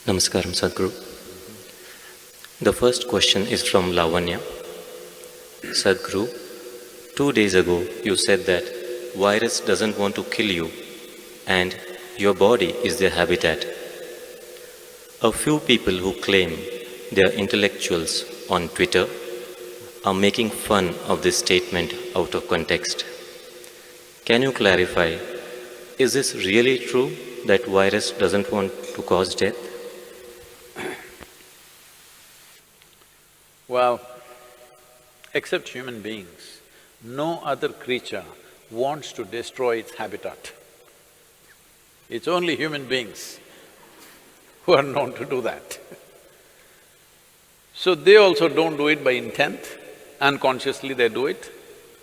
Namaskaram, Sadhguru. The first question is from Lavanya. Sadhguru, 2 days ago you said that virus doesn't want to kill you and your body is their habitat. A few people who claim they are intellectuals on Twitter are making fun of this statement out of context. Can you clarify, is this really true that virus doesn't want to cause death? Well, except human beings, no other creature wants to destroy its habitat. It's only human beings who are known to do that. So they also don't do it by intent, unconsciously they do it.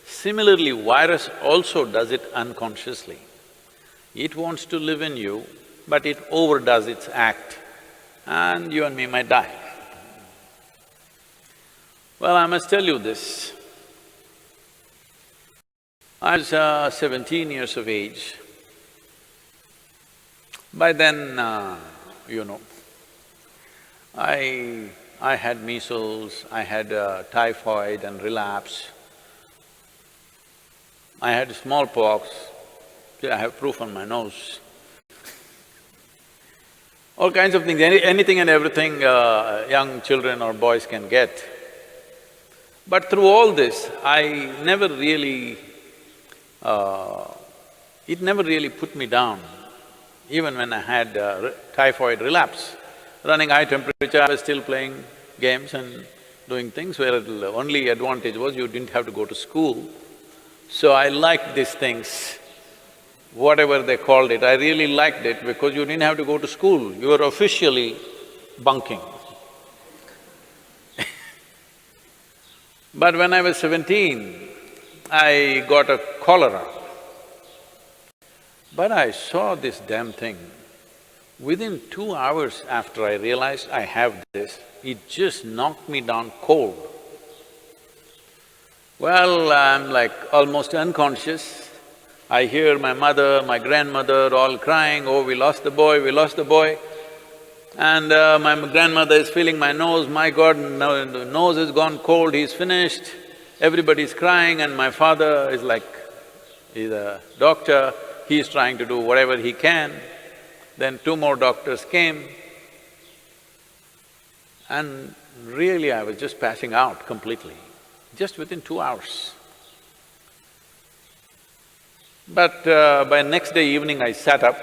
Similarly, virus also does it unconsciously. It wants to live in you, but it overdoes its act and you and me might die. Well, I must tell you this. I was 17 years of age. By then, I had measles, I had typhoid and relapse. I had smallpox, I have proof on my nose. All kinds of things, anything and everything young children or boys can get. But through all this, it never really put me down. Even when I had typhoid relapse, running high temperature, I was still playing games and doing things where the only advantage was you didn't have to go to school. So I liked these things, whatever they called it, I really liked it because you didn't have to go to school, you were officially bunking. But when I was 17, I got a cholera. But I saw this damn thing. Within 2 hours after I realized I have this, it just knocked me down cold. Well, I'm like almost unconscious. I hear my mother, my grandmother all crying, oh, we lost the boy, we lost the boy. And my grandmother is feeling my nose, my God, no, the nose has gone cold, he's finished. Everybody's crying and my father is like, he's a doctor, he's trying to do whatever he can. Then 2 more doctors came and really I was just passing out completely, just within 2 hours. But by next day evening I sat up.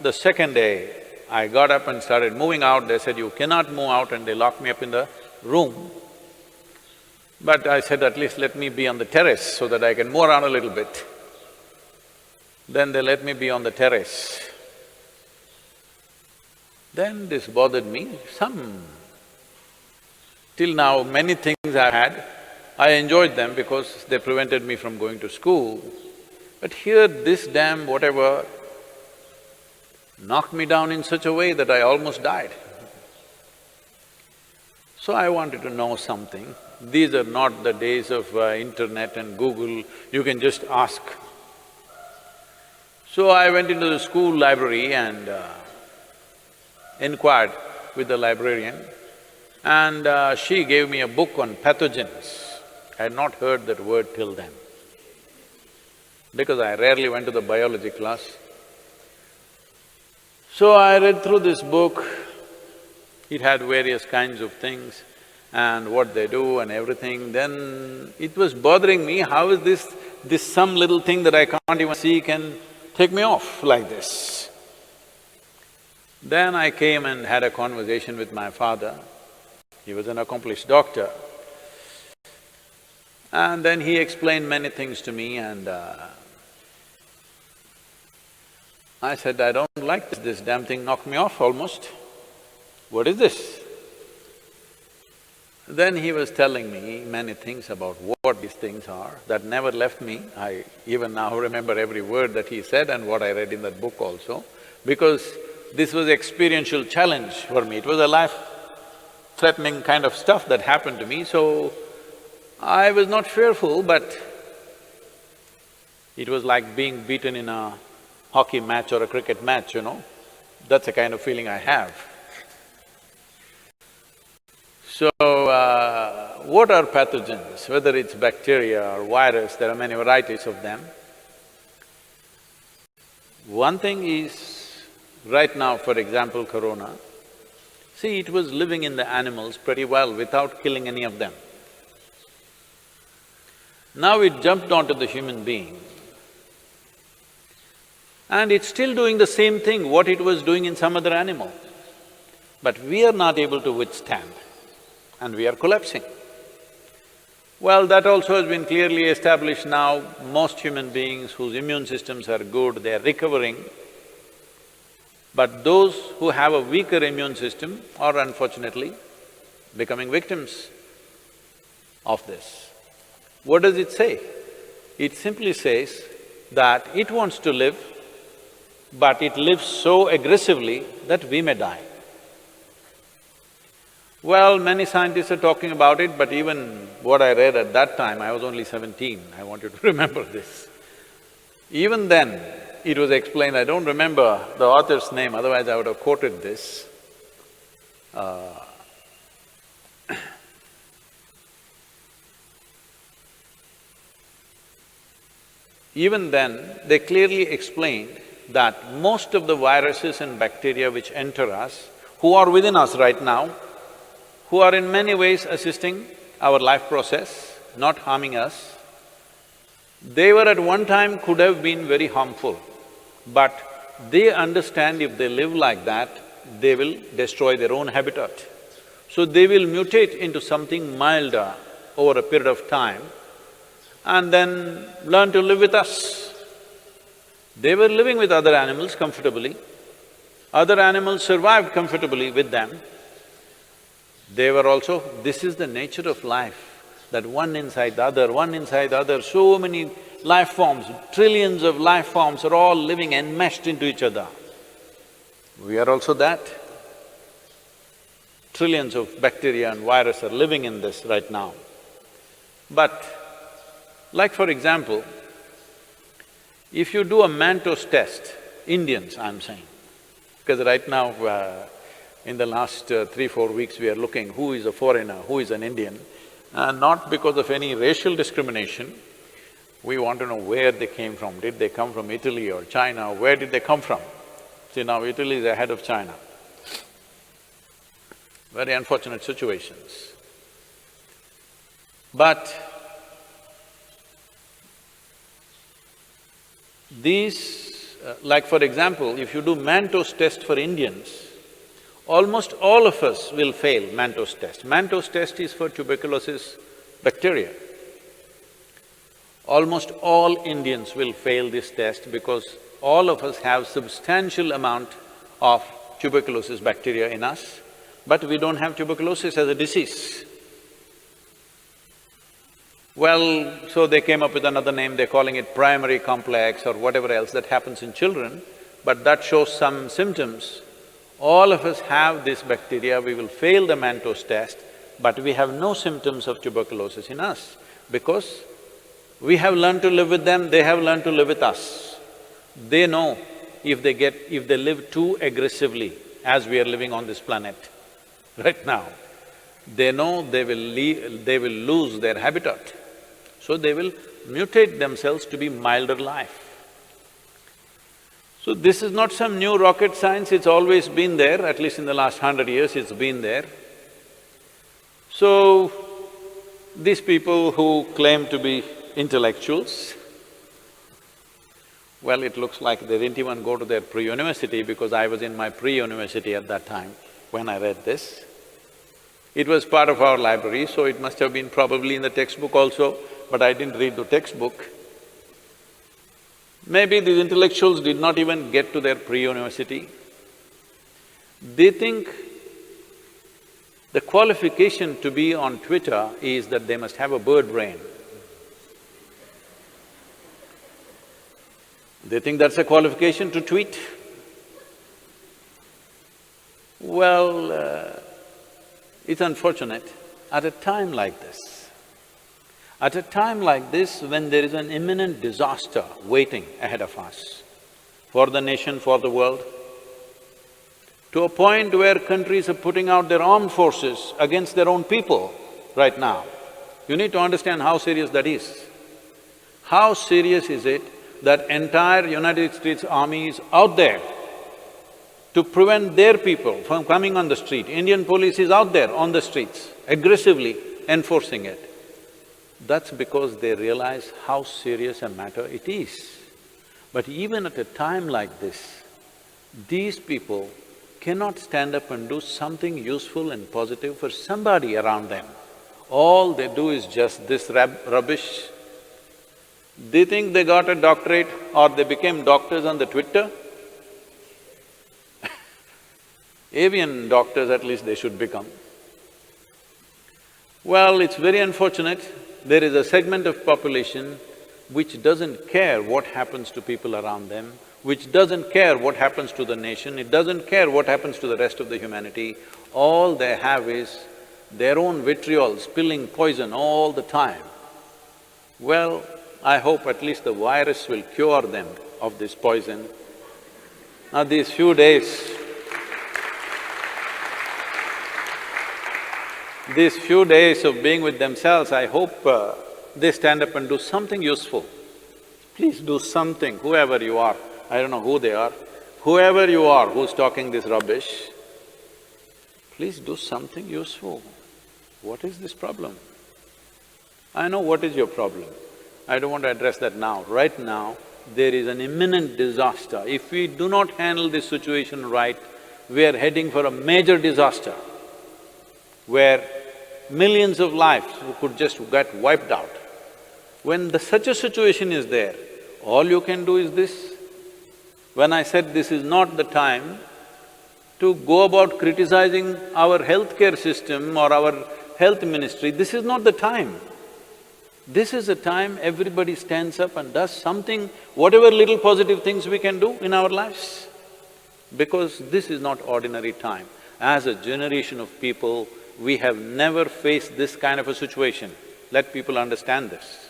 The second day I got up and started moving out. They said, you cannot move out, and they locked me up in the room. But I said, at least let me be on the terrace so that I can move around a little bit. Then they let me be on the terrace. Then this bothered me, till now many things I had, I enjoyed them because they prevented me from going to school. But here this damn whatever knocked me down in such a way that I almost died. So I wanted to know something. These are not the days of internet and Google, you can just ask. So I went into the school library and inquired with the librarian, and she gave me a book on pathogens. I had not heard that word till then, because I rarely went to the biology class. So I read through this book, it had various kinds of things and what they do and everything. Then it was bothering me, how is this some little thing that I can't even see can take me off like this? Then I came and had a conversation with my father. He was an accomplished doctor. And then he explained many things to me and I said, I don't like this damn thing knocked me off almost. What is this? Then he was telling me many things about what these things are, that never left me. I even now remember every word that he said and what I read in that book also, because this was experiential challenge for me. It was a life-threatening kind of stuff that happened to me, so I was not fearful, but it was like being beaten in a hockey match or a cricket match, That's the kind of feeling I have. So, what are pathogens? Whether it's bacteria or virus, there are many varieties of them. One thing is, right now, for example, corona, see, it was living in the animals pretty well without killing any of them. Now it jumped onto the human being, and it's still doing the same thing what it was doing in some other animal. But we are not able to withstand, and we are collapsing. Well, that also has been clearly established now. Most human beings whose immune systems are good, they are recovering. But those who have a weaker immune system are unfortunately becoming victims of this. What does it say? It simply says that it wants to live, but it lives so aggressively that we may die. Well, many scientists are talking about it, but even what I read at that time, I was only 17, I want you to remember this. Even then, it was explained, I don't remember the author's name, otherwise I would have quoted this. Even then, they clearly explained that most of the viruses and bacteria which enter us, who are within us right now, who are in many ways assisting our life process, not harming us, they were at one time could have been very harmful, but they understand if they live like that, they will destroy their own habitat. So they will mutate into something milder over a period of time and then learn to live with us. They were living with other animals comfortably, other animals survived comfortably with them. They were also… This is the nature of life, that one inside the other, one inside the other, so many life forms, trillions of life forms are all living enmeshed into each other. We are also that. Trillions of bacteria and virus are living in this right now. But like for example, if you do a Manto's test, Indians I'm saying, because right now in the last 3-4 weeks we are looking who is a foreigner, who is an Indian, not because of any racial discrimination, we want to know where they came from. Did they come from Italy or China? Where did they come from? See, now Italy is ahead of China. Very unfortunate situations. But these… like for example, if you do Manto's test for Indians, almost all of us will fail Manto's test. Manto's test is for tuberculosis bacteria. Almost all Indians will fail this test because all of us have substantial amount of tuberculosis bacteria in us, but we don't have tuberculosis as a disease. Well, so they came up with another name, they're calling it primary complex or whatever else that happens in children, but that shows some symptoms. All of us have this bacteria, we will fail the Manto's test, but we have no symptoms of tuberculosis in us because we have learned to live with them, they have learned to live with us. They know if they live too aggressively as we are living on this planet right now, they know they will lose their habitat. So they will mutate themselves to be milder life. So this is not some new rocket science, it's always been there, at least in the last 100 years it's been there. So, these people who claim to be intellectuals, well, it looks like they didn't even go to their pre-university because I was in my pre-university at that time when I read this. It was part of our library, so it must have been probably in the textbook also, but I didn't read the textbook. Maybe these intellectuals did not even get to their pre-university. They think the qualification to be on Twitter is that they must have a bird brain. They think that's a qualification to tweet. Well, it's unfortunate, at a time like this, when there is an imminent disaster waiting ahead of us, for the nation, for the world, to a point where countries are putting out their armed forces against their own people right now. You need to understand how serious that is. How serious is it that entire United States Army is out there to prevent their people from coming on the street? Indian police is out there on the streets, aggressively enforcing it. That's because they realize how serious a matter it is. But even at a time like this, these people cannot stand up and do something useful and positive for somebody around them. All they do is just this rubbish. They think they got a doctorate or they became doctors on the Twitter. Avian doctors at least they should become. Well, it's very unfortunate, there is a segment of population which doesn't care what happens to people around them, which doesn't care what happens to the nation, it doesn't care what happens to the rest of the humanity. All they have is their own vitriol, spilling poison all the time. Well, I hope at least the virus will cure them of this poison. Now these few days of being with themselves, I hope they stand up and do something useful. Please do something, whoever you are. I don't know who they are. Whoever you are who's talking this rubbish, please do something useful. What is this problem? I know what is your problem. I don't want to address that now. Right now, there is an imminent disaster. If we do not handle this situation right, we are heading for a major disaster where millions of lives could just get wiped out. When such a situation is there, all you can do is this. When I said this is not the time to go about criticizing our healthcare system or our health ministry, this is not the time. This is the time everybody stands up and does something, whatever little positive things we can do in our lives. Because this is not ordinary time. As a generation of people, we have never faced this kind of a situation. Let people understand this.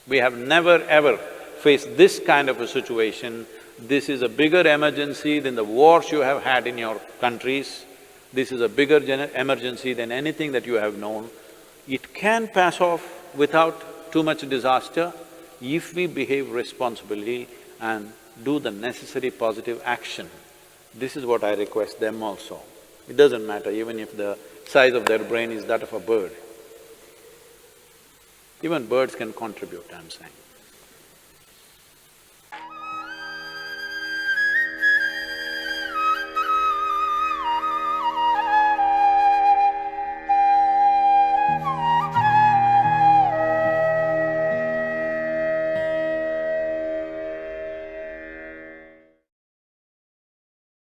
We have never ever faced this kind of a situation. This is a bigger emergency than the wars you have had in your countries. This is a bigger emergency than anything that you have known. It can pass off without too much disaster if we behave responsibly and do the necessary positive action. This is what I request them also. It doesn't matter even if the size of their brain is that of a bird. Even birds can contribute, I'm saying.